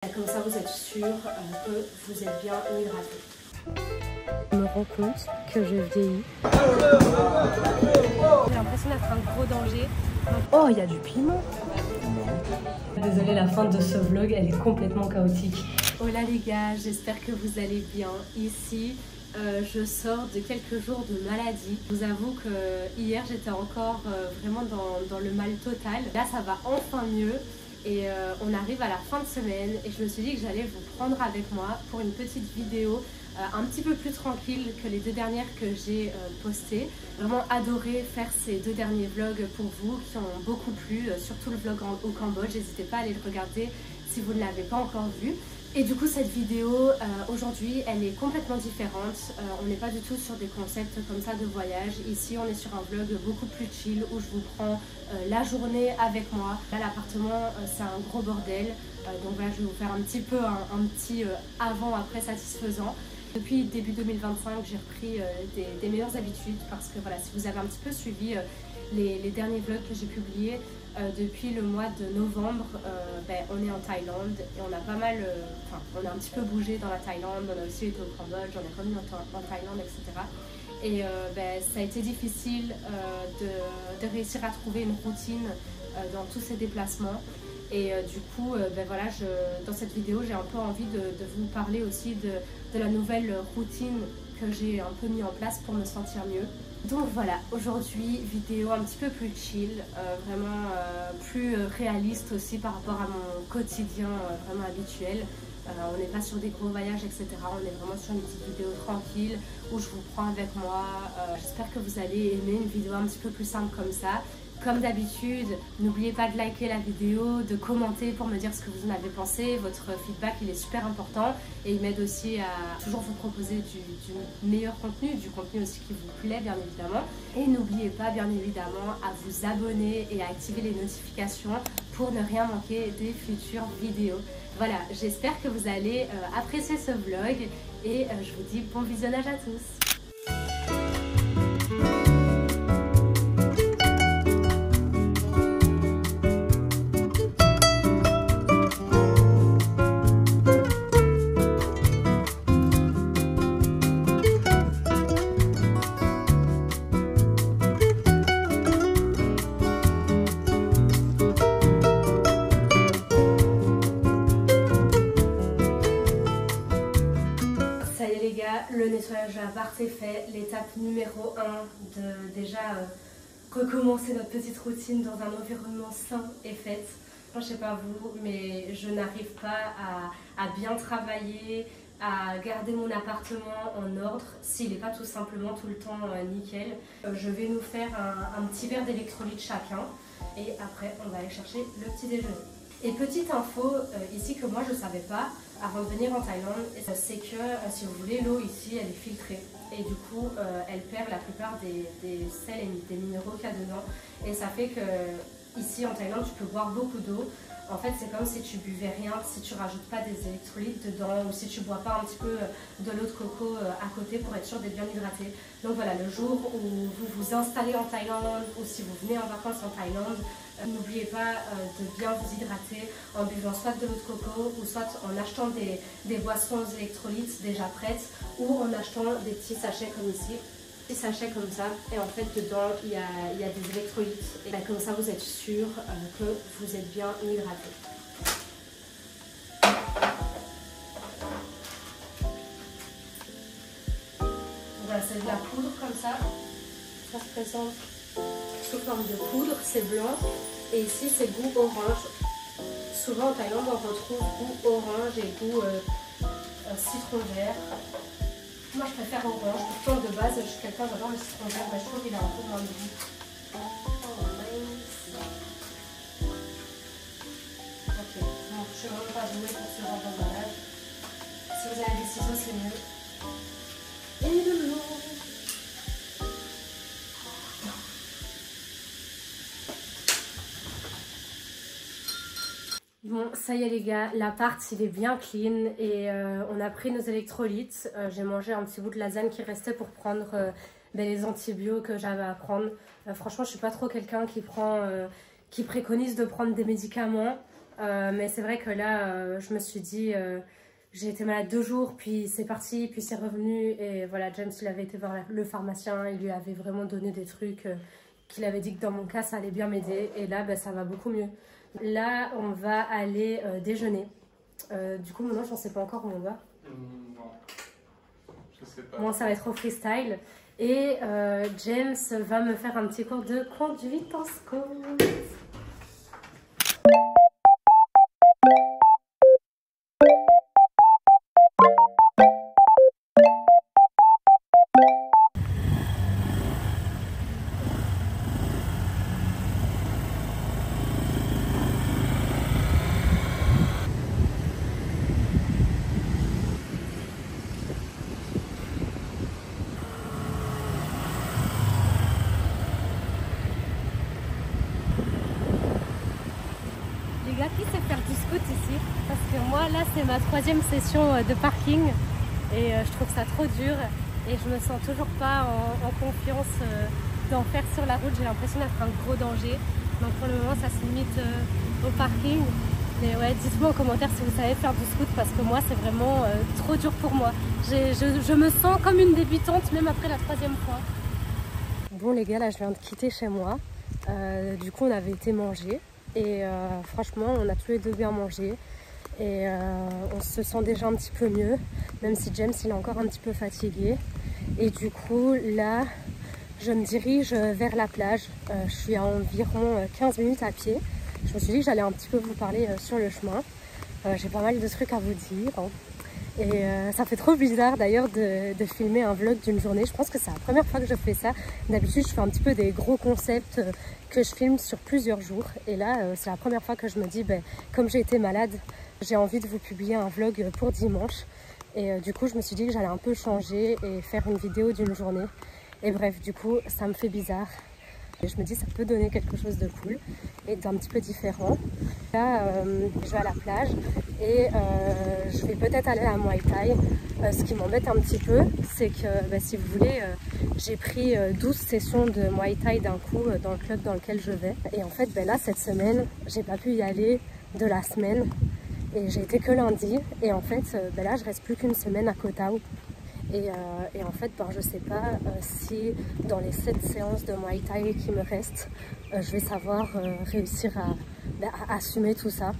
Comme ça, vous êtes sûr que vous êtes bien hydraté. Je me rends compte que je vieillis. J'ai l'impression d'être un gros danger. Oh, il y a du piment. Désolée, la fin de ce vlog, elle est complètement chaotique. Hola les gars, j'espère que vous allez bien. Ici, je sors de quelques jours de maladie. Je vous avoue que hier, j'étais encore vraiment dans le mal total. Là, ça va enfin mieux. Et on arrive à la fin de semaine et je me suis dit que j'allais vous prendre avec moi pour une petite vidéo un petit peu plus tranquille que les deux dernières que j'ai postées. Vraiment adoré faire ces deux derniers vlogs pour vous qui ont beaucoup plu, surtout le vlog au Cambodge. N'hésitez pas à aller le regarder si vous ne l'avez pas encore vu. Et du coup cette vidéo aujourd'hui elle est complètement différente, on n'est pas du tout sur des concepts comme ça de voyage. Ici on est sur un vlog beaucoup plus chill où je vous prends la journée avec moi. Là l'appartement c'est un gros bordel, donc voilà je vais vous faire un petit peu un petit avant-après satisfaisant. Depuis début 2025 j'ai repris des meilleures habitudes parce que voilà si vous avez un petit peu suivi les derniers vlogs que j'ai publiés, depuis le mois de novembre, on est en Thaïlande et on a pas mal, on a un petit peu bougé dans la Thaïlande, on a aussi été au Cambodge, on est revenu en Thaïlande, etc. Et ça a été difficile de réussir à trouver une routine dans tous ces déplacements. Et du coup, voilà, dans cette vidéo, j'ai un peu envie de vous parler aussi de la nouvelle routine que j'ai un peu mis en place pour me sentir mieux. Donc voilà, aujourd'hui, vidéo un petit peu plus chill, vraiment plus réaliste aussi par rapport à mon quotidien vraiment habituel. On n'est pas sur des gros voyages, etc. On est vraiment sur une petite vidéo tranquille où je vous prends avec moi. J'espère que vous allez aimer une vidéo un petit peu plus simple comme ça. Comme d'habitude, n'oubliez pas de liker la vidéo, de commenter pour me dire ce que vous en avez pensé. Votre feedback, il est super important et il m'aide aussi à toujours vous proposer du meilleur contenu, du contenu aussi qui vous plaît, bien évidemment. Et n'oubliez pas, bien évidemment, à vous abonner et à activer les notifications pour ne rien manquer des futures vidéos. Voilà, j'espère que vous allez apprécier ce vlog et je vous dis bon visionnage à tous. Le nettoyage de l'appart est fait, l'étape numéro 1 de déjà recommencer notre petite routine dans un environnement sain est faite. Moi, je sais pas vous, mais je n'arrive pas à bien travailler, à garder mon appartement en ordre s'il n'est pas tout simplement tout le temps nickel. Je vais nous faire un petit verre d'électrolyte chacun et après on va aller chercher le petit déjeuner. Et petite info ici que moi je ne savais pas avant de venir en Thaïlande, c'est que si vous voulez l'eau ici elle est filtrée et du coup elle perd la plupart des sels et des minéraux qu'il y a dedans et ça fait que ici en Thaïlande tu peux boire beaucoup d'eau. En fait c'est comme si tu buvais rien, si tu rajoutes pas des électrolytes dedans ou si tu bois pas un petit peu de l'eau de coco à côté pour être sûr d'être bien hydraté. Donc voilà, le jour où vous vous installez en Thaïlande ou si vous venez en vacances en Thaïlande, n'oubliez pas de bien vous hydrater en buvant soit de l'eau de coco ou soit en achetant des boissons aux électrolytes déjà prêtes ou en achetant des petits sachets comme ici. Des sachets comme ça et en fait dedans il y a des électrolytes et comme ça vous êtes sûr que vous êtes bien hydraté. Voilà, c'est de la poudre comme ça, ça se présente sous forme de poudre, c'est blanc et ici c'est goût orange. Souvent en Thaïlande on retrouve goût orange et goût citron vert. Moi je préfère orange, pourtant de base je suis quelqu'un, j'adore le citron vert, mais je trouve qu'il a un peu moins de goût. Ok, bon, je ne suis vraiment pas douée pour ce genre d'emballage. Si vous avez des ciseaux c'est mieux. Et de l'eau. Bon, ça y est les gars, l'appart il est bien clean et on a pris nos électrolytes. J'ai mangé un petit bout de lasagne qui restait pour prendre les antibiotiques que j'avais à prendre. Franchement, je suis pas trop quelqu'un qui préconise de prendre des médicaments. Mais c'est vrai que là, je me suis dit, j'ai été malade 2 jours, puis c'est parti, puis c'est revenu. Et voilà, James, il avait été voir le pharmacien, il lui avait vraiment donné des trucs qu'il avait dit que dans mon cas, ça allait bien m'aider. Et là, ça va beaucoup mieux. Là, on va aller déjeuner. Du coup, mon ange, on ne sait pas encore où on va. Non, je sais pas. Moi, ça va être au freestyle. Et James va me faire un petit cours de conduite en scout. Qui sait faire du scout ici? Parce que moi là c'est ma 3e session de parking et je trouve ça trop dur et je me sens toujours pas en confiance d'en faire sur la route. J'ai l'impression d'être un gros danger, donc pour le moment ça se limite au parking. Mais ouais, dites-moi en commentaire si vous savez faire du scout parce que moi c'est vraiment trop dur pour moi. Je me sens comme une débutante même après la 3e fois. Bon les gars, là je viens de quitter chez moi, du coup on avait été manger. Et franchement, on a tous les deux bien mangé et on se sent déjà un petit peu mieux, même si James il est encore un petit peu fatigué. Et du coup, là, je me dirige vers la plage. Je suis à environ 15 minutes à pied. Je me suis dit que j'allais un petit peu vous parler sur le chemin. J'ai pas mal de trucs à vous dire. Et ça fait trop bizarre d'ailleurs de filmer un vlog d'une journée. Je pense que c'est la première fois que je fais ça. D'habitude je fais un petit peu des gros concepts que je filme sur plusieurs jours. Et là c'est la première fois que je me dis, comme j'ai été malade, j'ai envie de vous publier un vlog pour dimanche. Et du coup je me suis dit que j'allais un peu changer et faire une vidéo d'une journée. Et bref, du coup ça me fait bizarre. Et je me dis ça peut donner quelque chose de cool et d'un petit peu différent. Là, je vais à la plage et je vais peut-être aller à Muay Thai. Ce qui m'embête un petit peu, c'est que si vous voulez, j'ai pris 12 sessions de Muay Thai d'un coup dans le club dans lequel je vais. Et en fait, là, cette semaine, j'ai pas pu y aller de la semaine. Et j'ai été que lundi. Et en fait, là, je reste plus qu'une semaine à Koh Tao. Et en fait, je sais pas si dans les 7 séances de Muay Thai qui me restent, je vais savoir réussir à assumer tout ça.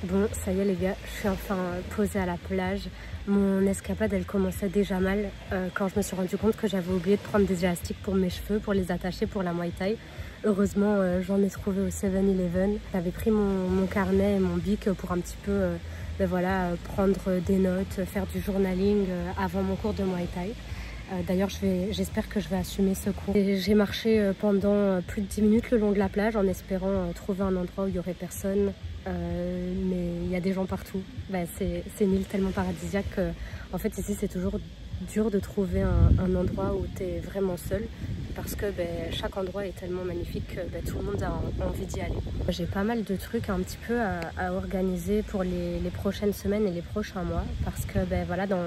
Bon, ça y est les gars, je suis enfin posée à la plage. Mon escapade elle commençait déjà mal quand je me suis rendu compte que j'avais oublié de prendre des élastiques pour mes cheveux, pour les attacher pour la Muay Thai. Heureusement j'en ai trouvé au 7-Eleven. J'avais pris mon carnet et mon bic pour un petit peu voilà, prendre des notes, faire du journaling avant mon cours de Muay Thai. D'ailleurs j'espère que je vais assumer ce cours. J'ai marché pendant plus de 10 minutes le long de la plage en espérant trouver un endroit où il n'y aurait personne. Mais il y a des gens partout. C'est une île tellement paradisiaque que, en fait ici c'est toujours dur de trouver un endroit où tu es vraiment seul parce que chaque endroit est tellement magnifique que tout le monde a envie d'y aller. J'ai pas mal de trucs un petit peu à organiser pour les prochaines semaines et les prochains mois parce que voilà, dans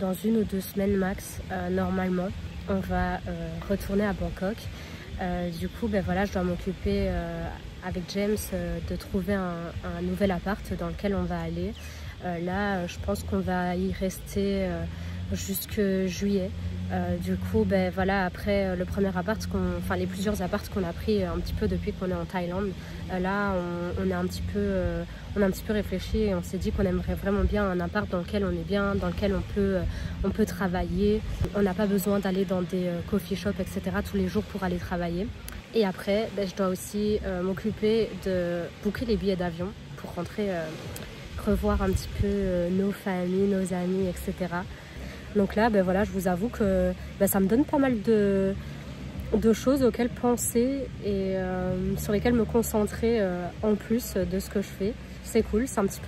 1 ou 2 semaines max, normalement on va retourner à Bangkok. Du coup voilà, je dois m'occuper avec James de trouver un nouvel appart dans lequel on va aller. Là je pense qu'on va y rester jusque juillet. Du coup voilà, après le premier appart, les plusieurs apparts qu'on a pris un petit peu depuis qu'on est en Thaïlande, là on a un petit peu réfléchi et on s'est dit qu'on aimerait vraiment bien un appart dans lequel on est bien, dans lequel on peut travailler. On n'a pas besoin d'aller dans des coffee shops etc. tous les jours pour aller travailler. Et après je dois aussi m'occuper de booker les billets d'avion pour rentrer, revoir un petit peu nos familles, nos amis etc. Donc là, voilà, je vous avoue que ça me donne pas mal de choses auxquelles penser et sur lesquelles me concentrer en plus de ce que je fais. C'est cool, c'est un petit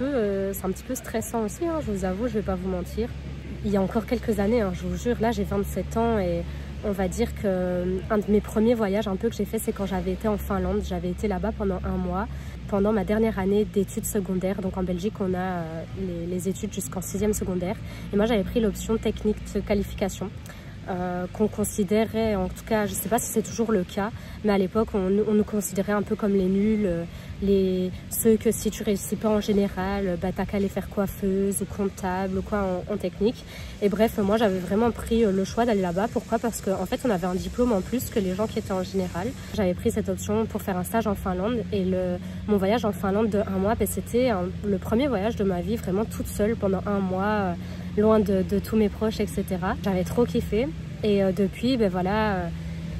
peu stressant aussi, hein, je vous avoue, je vais pas vous mentir. Il y a encore quelques années, hein, je vous jure, là j'ai 27 ans et on va dire que un de mes premiers voyages un peu que j'ai fait, c'est quand j'avais été en Finlande. J'avais été là-bas pendant 1 mois pendant ma dernière année d'études secondaires. Donc en Belgique, on a les études jusqu'en 6e secondaire. Et moi, j'avais pris l'option technique de qualification. Qu'on considérait, en tout cas, je ne sais pas si c'est toujours le cas, mais à l'époque, on nous considérait un peu comme les nuls, ceux que si tu réussis pas en général, bah, t'as qu'à aller faire coiffeuse ou comptable ou quoi en technique. Et bref, moi, j'avais vraiment pris le choix d'aller là-bas. Pourquoi? Parce qu'en fait, on avait un diplôme en plus que les gens qui étaient en général. J'avais pris cette option pour faire un stage en Finlande et mon voyage en Finlande de 1 mois, bah, c'était le premier voyage de ma vie, vraiment toute seule pendant 1 mois. Loin de tous mes proches, etc. J'avais trop kiffé et depuis, ben voilà,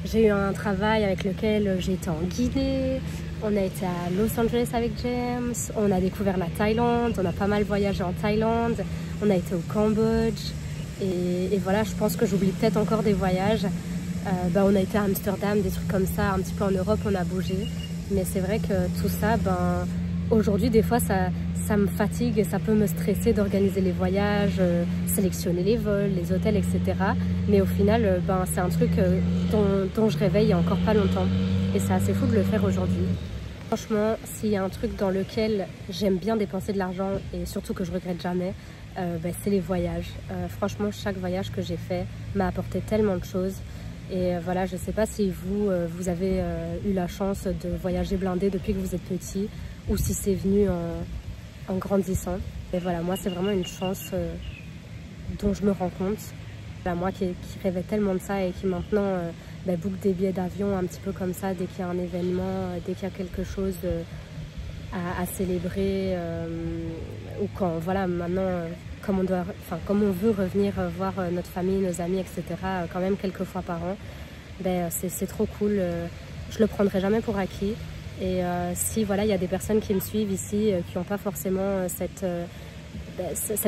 j'ai eu un travail avec lequel j'ai été en Guinée, on a été à Los Angeles avec James, on a découvert la Thaïlande, on a pas mal voyagé en Thaïlande, on a été au Cambodge et voilà, je pense que j'oublie peut-être encore des voyages. Ben, on a été à Amsterdam, des trucs comme ça, un petit peu en Europe, on a bougé, mais c'est vrai que tout ça, ben, aujourd'hui, des fois, ça me fatigue et ça peut me stresser d'organiser les voyages, sélectionner les vols, les hôtels, etc. Mais au final, ben, c'est un truc dont je rêvais il y a encore pas longtemps. Et c'est assez fou de le faire aujourd'hui. Franchement, s'il y a un truc dans lequel j'aime bien dépenser de l'argent et surtout que je regrette jamais, ben, c'est les voyages. Franchement, chaque voyage que j'ai fait m'a apporté tellement de choses. Et voilà, je sais pas si vous avez eu la chance de voyager blindé depuis que vous êtes petit ou si c'est venu en grandissant. Et voilà, moi c'est vraiment une chance dont je me rends compte. Voilà, moi qui rêvais tellement de ça et qui maintenant book des billets d'avion un petit peu comme ça dès qu'il y a un événement, dès qu'il y a quelque chose à célébrer ou quand voilà maintenant comme on veut revenir voir notre famille, nos amis, etc. Quand même quelques fois par an, ben, c'est trop cool. Je le prendrai jamais pour acquis. Et si voilà, il y a des personnes qui me suivent ici qui n'ont pas forcément cette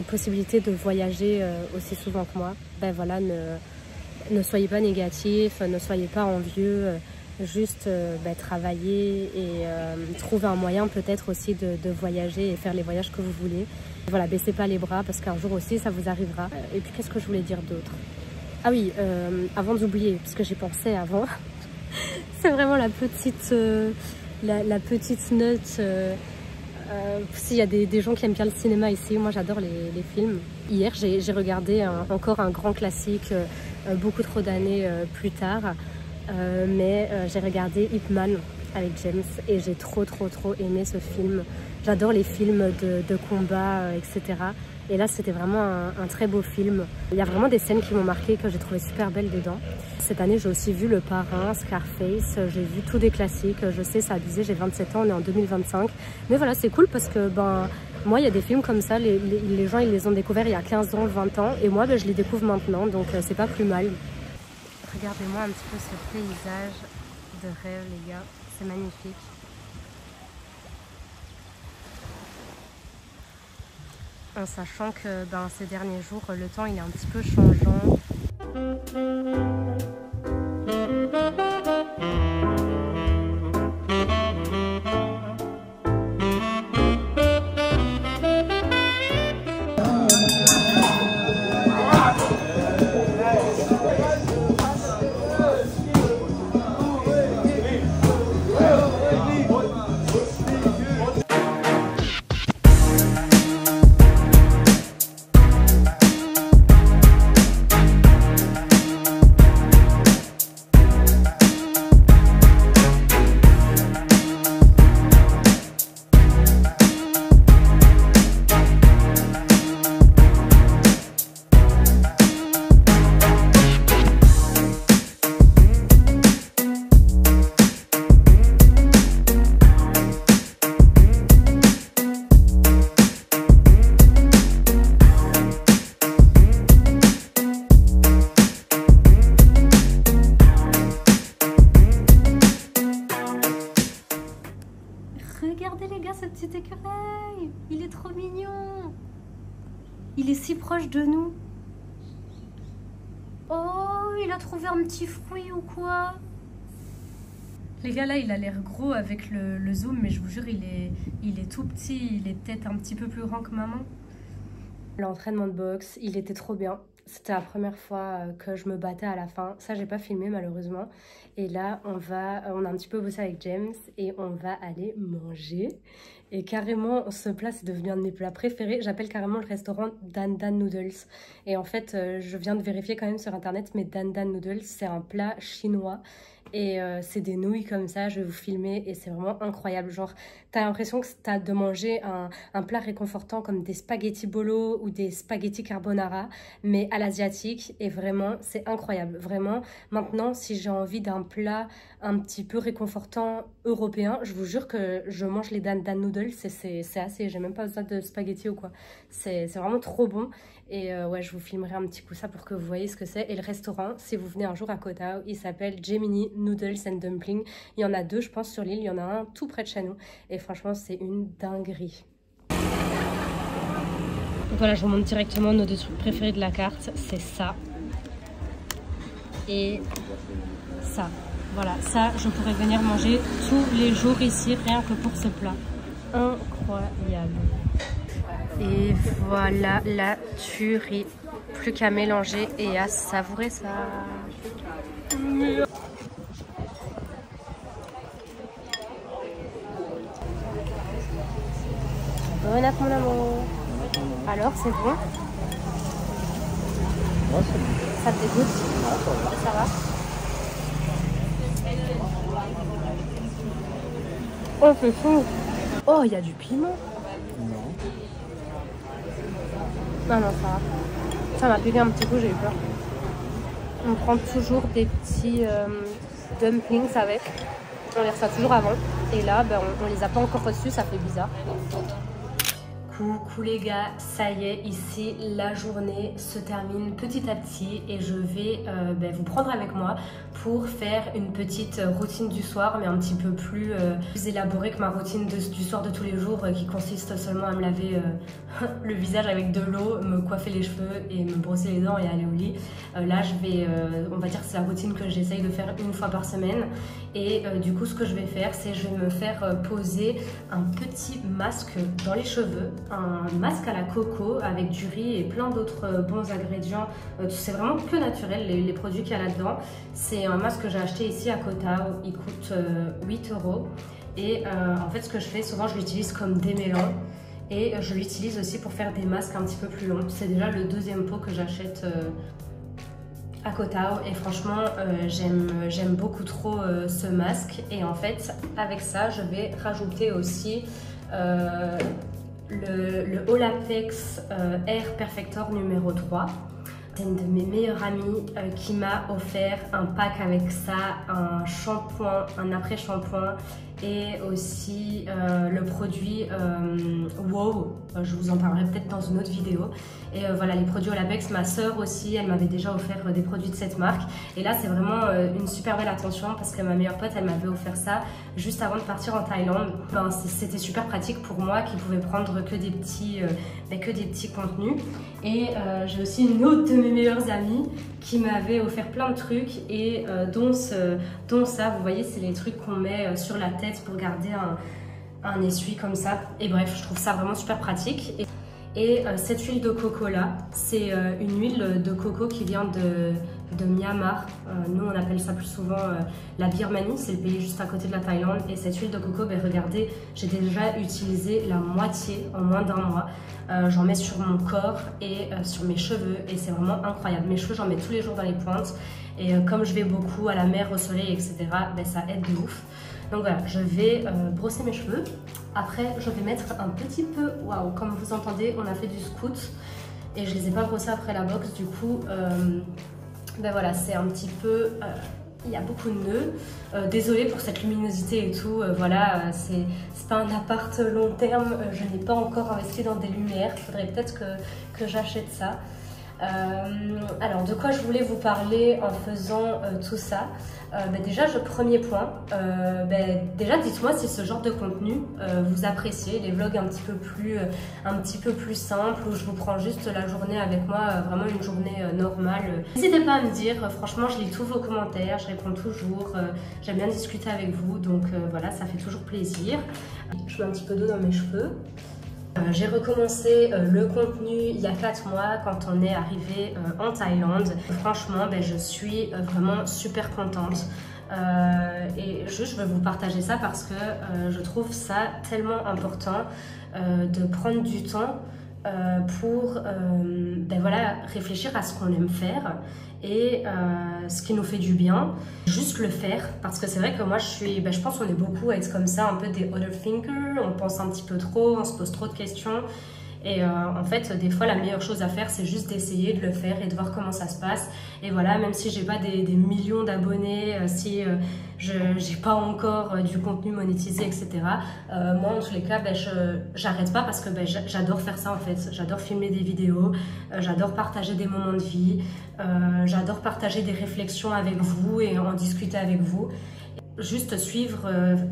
possibilité de voyager aussi souvent que moi, ben voilà, ne soyez pas négatifs, ne soyez pas envieux, juste travailler et trouver un moyen peut-être aussi de voyager et faire les voyages que vous voulez. Voilà, baissez pas les bras parce qu'un jour aussi ça vous arrivera. Et puis qu'est-ce que je voulais dire d'autre? Ah oui, avant d'oublier, parce que j'y pensais avant, c'est vraiment la petite note. S'il y a des gens qui aiment bien le cinéma ici, moi j'adore les films. Hier j'ai regardé encore un grand classique, beaucoup trop d'années plus tard, mais j'ai regardé Ip Man avec James et j'ai trop aimé ce film. J'adore les films de combat, etc. Et là c'était vraiment un très beau film. Il y a vraiment des scènes qui m'ont marqué, que j'ai trouvé super belles dedans. Cette année j'ai aussi vu Le Parrain, Scarface, j'ai vu tous des classiques. Je sais, c'est abusé, j'ai 27 ans, on est en 2025. Mais voilà, c'est cool parce que ben, moi il y a des films comme ça, les gens ils les ont découverts il y a 15 ans, 20 ans. Et moi ben, je les découvre maintenant, donc c'est pas plus mal. Regardez-moi un petit peu ce paysage de rêve les gars, c'est magnifique. En sachant que ben, ces derniers jours, le temps il est un petit peu changeant. Regardez les gars, ce petit écureuil, il est trop mignon. Il est si proche de nous. Oh, il a trouvé un petit fruit ou quoi? Les gars, là, il a l'air gros avec le zoom, mais je vous jure, il est tout petit. Il est peut-être un petit peu plus grand que maman. L'entraînement de boxe, il était trop bien. c'était la première fois que je me battais à la fin. Ça, j'ai pas filmé malheureusement. Et là, on a un petit peu bossé avec James et on va aller manger. Et carrément, ce plat, c'est devenu un de mes plats préférés. J'appelle carrément le restaurant Dan Dan Noodles. Et en fait, je viens de vérifier quand même sur internet, mais Dan Dan Noodles, c'est un plat chinois. Et c'est des nouilles comme ça, je vais vous filmer et c'est vraiment incroyable. Genre, t'as l'impression que t'as de manger un plat réconfortant comme des spaghettis bolo ou des spaghettis carbonara, mais à l'asiatique. Et vraiment, c'est incroyable. Vraiment, maintenant, si j'ai envie d'un plat un petit peu réconfortant européen, je vous jure que je mange les Dan Dan Noodles. C'est assez, j'ai même pas besoin de spaghettis ou quoi. C'est vraiment trop bon. Et ouais, je vous filmerai un petit coup ça pour que vous voyez ce que c'est. Et le restaurant, si vous venez un jour à Koh Tao, il s'appelle Gemini Noodles and Dumpling. Il y en a 2, je pense, sur l'île. Il y en a un tout près de chez nous. Et franchement, c'est une dinguerie. Donc voilà, je vous montre directement nos 2 trucs préférés de la carte. C'est ça. Et ça. Voilà, ça, je pourrais venir manger tous les jours ici, rien que pour ce plat. Incroyable. Et voilà la tuerie. Plus qu'à mélanger et à savourer ça. Bon app mon amour. Alors, c'est bon? Ouais, c'est bon. Ça te dégoûte? Ouais, ça va? Oh, c'est fou! Oh, il y a du piment! Non, ça va. Ça m'a piqué un petit coup, j'ai eu peur. On prend toujours des petits dumplings avec. On les reçoit toujours avant. Et là, ben, on les a pas encore reçus, ça fait bizarre. Coucou les gars, ça y est, ici la journée se termine petit à petit et je vais vous prendre avec moi pour faire une petite routine du soir, mais un petit peu plus élaborée que ma routine du soir de tous les jours qui consiste seulement à me laver le visage avec de l'eau, me coiffer les cheveux et me brosser les dents et aller au lit. Là je vais, on va dire que c'est la routine que j'essaye de faire 1 fois par semaine et du coup ce que je vais faire c'est je vais me faire poser un petit masque dans les cheveux, un masque à la coco avec du riz et plein d'autres bons ingrédients. C'est vraiment que naturel les produits qu'il y a là-dedans. C'est un masque que j'ai acheté ici à Koh Tao, il coûte 8 € et en fait ce que je fais souvent je l'utilise comme démêlant et je l'utilise aussi pour faire des masques un petit peu plus longs. C'est déjà le 2e pot que j'achète à Koh Tao et franchement j'aime beaucoup trop ce masque et en fait avec ça je vais rajouter aussi le Olapex Air Perfector numéro 3. C'est une de mes meilleures amies qui m'a offert un pack avec ça, un shampoing, un après-shampoing et aussi le produit Wow, je vous en parlerai peut-être dans une autre vidéo. Et voilà, les produits Olapex, ma soeur aussi, elle m'avait déjà offert des produits de cette marque. Et là, c'est vraiment une super belle attention parce que ma meilleure pote, elle m'avait offert ça juste avant de partir en Thaïlande. Ben, c'était super pratique pour moi qui pouvais prendre que des petits contenus. Et j'ai aussi une autre de mes meilleures amies qui m'avait offert plein de trucs et dont ça, vous voyez, c'est les trucs qu'on met sur la tête pour garder un essuie comme ça. Et bref, je trouve ça vraiment super pratique. Et cette huile de coco là, c'est une huile de coco qui vient de Myanmar. Nous on appelle ça plus souvent la Birmanie, c'est le pays juste à côté de la Thaïlande. Et cette huile de coco, ben, regardez, j'ai déjà utilisé la moitié en moins d'1 mois. J'en mets sur mon corps et sur mes cheveux et c'est vraiment incroyable. Mes cheveux, j'en mets tous les jours dans les pointes. Et comme je vais beaucoup à la mer, au soleil, etc., ben, ça aide de ouf. Donc voilà, je vais brosser mes cheveux. Après, je vais mettre un petit peu... Waouh, comme vous entendez, on a fait du scout. Et je les ai pas brossés après la boxe. Du coup, ben voilà, c'est un petit peu... il y a beaucoup de nœuds. Désolée pour cette luminosité et tout. Voilà, c'est pas un appart long terme. Je n'ai pas encore investi dans des lumières. Il faudrait peut-être que j'achète ça. Alors de quoi je voulais vous parler en faisant tout ça, déjà premier point, déjà dites-moi si ce genre de contenu vous appréciez, les vlogs un petit peu plus simples où je vous prends juste la journée avec moi, vraiment une journée normale. N'hésitez pas à me dire, franchement je lis tous vos commentaires, je réponds toujours, j'aime bien discuter avec vous, donc voilà, ça fait toujours plaisir. Je mets un petit peu d'eau dans mes cheveux. J'ai recommencé le contenu il y a 4 mois quand on est arrivé en Thaïlande. Franchement, je suis vraiment super contente. Et juste, je veux vous partager ça parce que je trouve ça tellement important de prendre du temps pour voilà, réfléchir à ce qu'on aime faire et ce qui nous fait du bien, juste le faire, parce que c'est vrai que moi je pense qu'on est beaucoup à être comme ça, un peu des overthinkers, on pense un petit peu trop, on se pose trop de questions. Et en fait, des fois, la meilleure chose à faire, c'est juste d'essayer de le faire et de voir comment ça se passe. Et voilà, même si j'ai pas des millions d'abonnés, si j'ai pas encore du contenu monétisé, etc. Moi, en tous les cas, j'arrête pas parce que j'adore faire ça en fait. J'adore filmer des vidéos, j'adore partager des moments de vie, j'adore partager des réflexions avec vous et en discuter avec vous. Juste suivre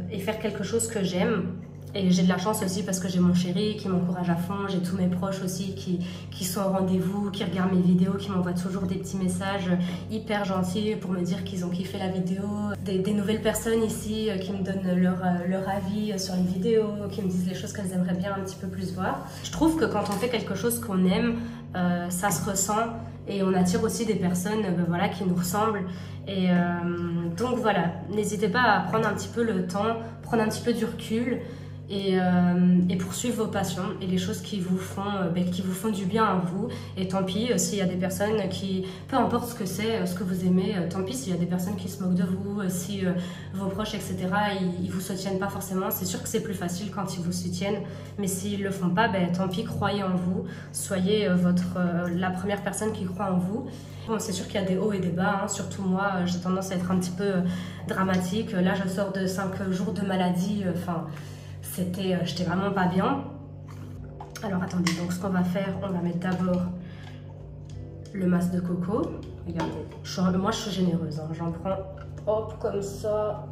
et faire quelque chose que j'aime. Et j'ai de la chance aussi parce que j'ai mon chéri qui m'encourage à fond, j'ai tous mes proches aussi qui sont au rendez-vous, qui regardent mes vidéos, qui m'envoient toujours des petits messages hyper gentils pour me dire qu'ils ont kiffé la vidéo. Des nouvelles personnes ici qui me donnent leur avis sur les vidéos, qui me disent les choses qu'elles aimeraient bien un petit peu plus voir. Je trouve que quand on fait quelque chose qu'on aime, ça se ressent et on attire aussi des personnes voilà, qui nous ressemblent. Et donc voilà, n'hésitez pas à prendre un petit peu le temps, prendre un petit peu du recul. Et poursuivre vos passions et les choses qui vous font du bien à vous. Et tant pis s'il y a des personnes qui, peu importe ce que c'est, ce que vous aimez, tant pis s'il y a des personnes qui se moquent de vous, si vos proches, etc., ils vous soutiennent pas forcément. C'est sûr que c'est plus facile quand ils vous soutiennent, mais s'ils le font pas, tant pis, croyez en vous, soyez la première personne qui croit en vous. Bon, c'est sûr qu'il y a des hauts et des bas, hein. Surtout moi, j'ai tendance à être un petit peu dramatique. Là, je sors de 5 jours de maladie, j'étais vraiment pas bien. Alors attendez, donc ce qu'on va faire, on va mettre d'abord le masque de coco. Regardez, moi je suis généreuse, hein. J'en prends, hop, comme ça.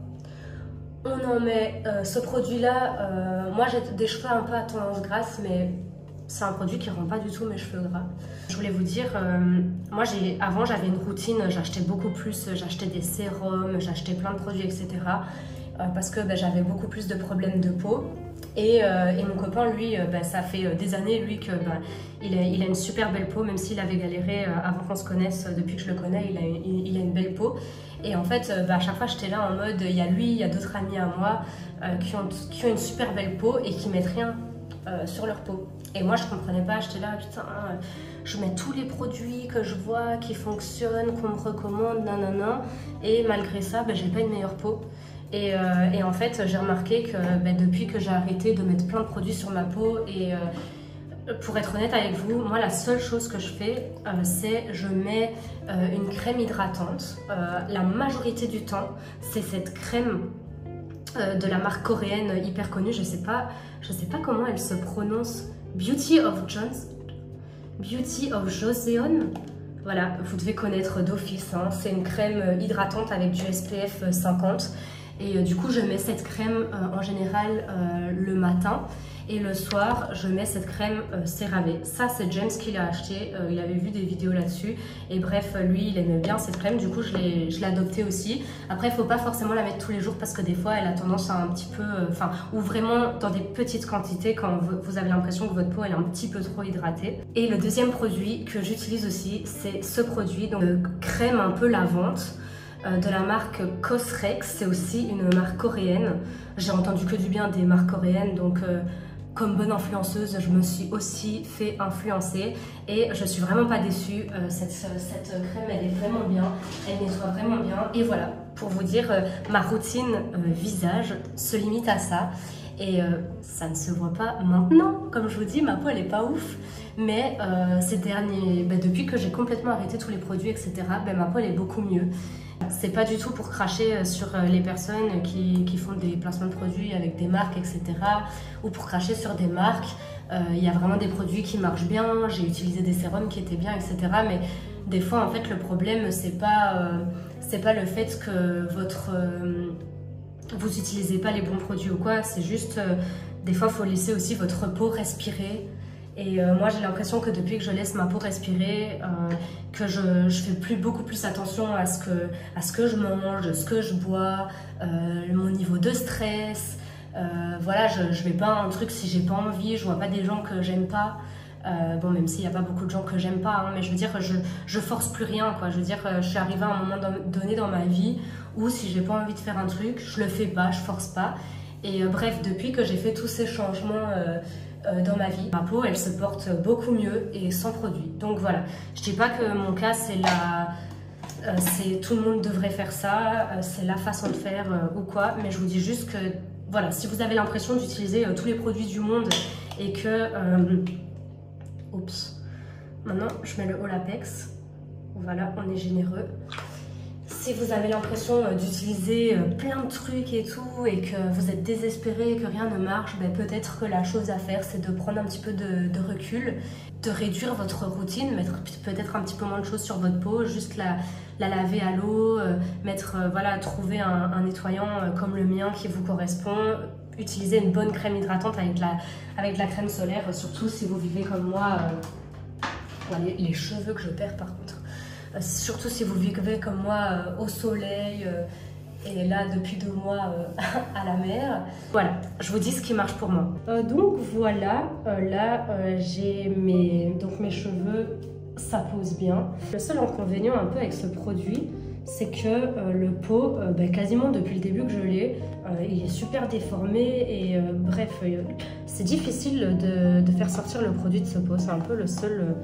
On en met ce produit-là. Moi j'ai des cheveux un peu à tendance grasse, mais c'est un produit qui rend pas du tout mes cheveux gras. Je voulais vous dire, moi avant j'avais une routine, j'achetais beaucoup plus, j'achetais des sérums, j'achetais plein de produits, etc. Parce que j'avais beaucoup plus de problèmes de peau. Et mon copain, lui, ça fait des années, lui, il a une super belle peau, même s'il avait galéré avant qu'on se connaisse. Depuis que je le connais, il a une belle peau. Et en fait, à chaque fois, j'étais là en mode, il y a lui, il y a d'autres amis à moi qui ont une super belle peau et qui mettent rien sur leur peau. Et moi, je comprenais pas, j'étais là, putain, je mets tous les produits que je vois qui fonctionnent, qu'on me recommande, nanana. Et malgré ça, j'ai pas une meilleure peau. Et en fait, j'ai remarqué que depuis que j'ai arrêté de mettre plein de produits sur ma peau, et pour être honnête avec vous, moi la seule chose que je fais, c'est je mets une crème hydratante. La majorité du temps, c'est cette crème de la marque coréenne hyper connue, je sais pas comment elle se prononce, Beauty of Joseon. Voilà, vous devez connaître d'office, hein. C'est une crème hydratante avec du SPF 50. Et du coup, je mets cette crème en général le matin. Et le soir, je mets cette crème CeraVe. Ça, c'est James qui l'a acheté. Il avait vu des vidéos là-dessus. Et bref, lui, il aimait bien cette crème. Du coup, je l'ai adoptée aussi. Après, il ne faut pas forcément la mettre tous les jours parce que des fois, elle a tendance à un petit peu... ou vraiment dans des petites quantités quand vous avez l'impression que votre peau elle est un petit peu trop hydratée. Et le deuxième produit que j'utilise aussi, c'est ce produit. Donc, crème un peu lavante. De la marque Cosrx, c'est aussi une marque coréenne. J'ai entendu que du bien des marques coréennes, donc comme bonne influenceuse, je me suis aussi fait influencer et je suis vraiment pas déçue. Cette crème, elle est vraiment bien, elle nettoie vraiment bien. Et voilà, pour vous dire, ma routine visage se limite à ça. Et ça ne se voit pas maintenant, comme je vous dis, ma peau elle est pas ouf. Mais depuis que j'ai complètement arrêté tous les produits, etc., ma peau elle est beaucoup mieux. C'est pas du tout pour cracher sur les personnes qui font des placements de produits avec des marques, etc. Ou pour cracher sur des marques. Il y a vraiment des produits qui marchent bien, j'ai utilisé des sérums qui étaient bien, etc. Mais des fois, en fait, le problème, c'est pas le fait que vous n'utilisez pas les bons produits ou quoi. C'est juste, des fois, il faut laisser aussi votre peau respirer. Et moi j'ai l'impression que depuis que je laisse ma peau respirer, que je fais beaucoup plus attention à ce que je mange, ce que je bois, mon niveau de stress, Voilà, je mets pas un truc si j'ai pas envie, je vois pas des gens que j'aime pas. Bon, même s'il n'y a pas beaucoup de gens que j'aime pas, hein, mais je veux dire, je force plus rien, quoi. Je veux dire, je suis arrivée à un moment donné dans ma vie où si j'ai pas envie de faire un truc, je le fais pas, je force pas. Et bref, depuis que j'ai fait tous ces changements dans ma vie, ma peau, elle se porte beaucoup mieux et sans produit. Donc voilà, je dis pas que mon cas, c'est tout le monde devrait faire ça, c'est la façon de faire ou quoi, mais je vous dis juste que, voilà, si vous avez l'impression d'utiliser tous les produits du monde et que... oups, maintenant je mets le Olapex, voilà, on est généreux. Si vous avez l'impression d'utiliser plein de trucs et tout et que vous êtes désespéré et que rien ne marche, ben peut-être que la chose à faire c'est de prendre un petit peu de recul, de réduire votre routine, mettre peut-être un petit peu moins de choses sur votre peau, juste la laver à l'eau, voilà, trouver un nettoyant comme le mien qui vous correspond, utiliser une bonne crème hydratante avec de la crème solaire, surtout si vous vivez comme moi, les cheveux que je perds par contre. Surtout si vous vivez comme moi au soleil et là depuis 2 mois à la mer. Voilà, je vous dis ce qui marche pour moi. Donc voilà, là j'ai mes cheveux, ça pose bien. Le seul inconvénient un peu avec ce produit, c'est que le pot, quasiment depuis le début que je l'ai, il est super déformé et bref, c'est difficile de faire sortir le produit de ce pot. C'est un peu le seul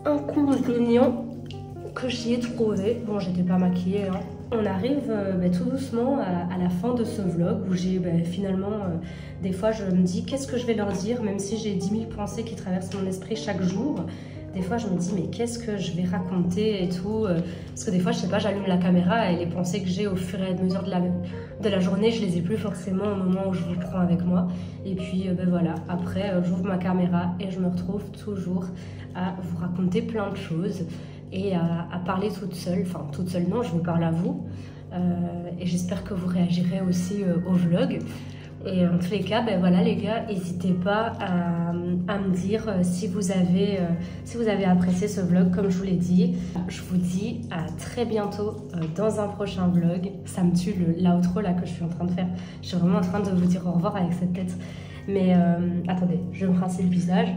inconvénient que j'y ai trouvé. Bon, j'étais pas maquillée, hein. On arrive tout doucement à la fin de ce vlog où j'ai finalement, des fois je me dis qu'est-ce que je vais leur dire, même si j'ai 10 000 pensées qui traversent mon esprit chaque jour. Des fois je me dis mais qu'est-ce que je vais raconter et tout, parce que des fois je sais pas, j'allume la caméra et les pensées que j'ai au fur et à mesure de la journée, je les ai plus forcément au moment où je vous prends avec moi. Et puis voilà, après j'ouvre ma caméra et je me retrouve toujours à vous raconter plein de choses et à parler toute seule, enfin toute seule non, je vous parle à vous et j'espère que vous réagirez aussi au vlog. Et en tous les cas, voilà les gars, n'hésitez pas à me dire si vous avez apprécié ce vlog comme je vous l'ai dit. Je vous dis à très bientôt dans un prochain vlog. Ça me tue l'outro là que je suis en train de faire. Je suis vraiment en train de vous dire au revoir avec cette tête. Mais attendez, je vais me rincer le visage.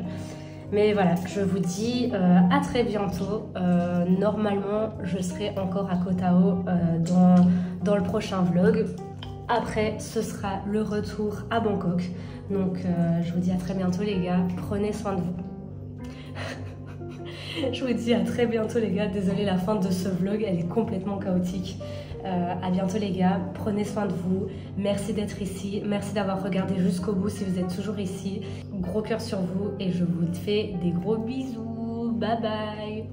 Mais voilà, je vous dis à très bientôt. Normalement, je serai encore à Koh Tao dans le prochain vlog. Après, ce sera le retour à Bangkok. Donc, je vous dis à très bientôt les gars. Prenez soin de vous. Je vous dis à très bientôt les gars. Désolée, la fin de ce vlog, elle est complètement chaotique. À bientôt les gars. Prenez soin de vous. Merci d'être ici. Merci d'avoir regardé jusqu'au bout si vous êtes toujours ici. Gros cœur sur vous et je vous fais des gros bisous. Bye bye.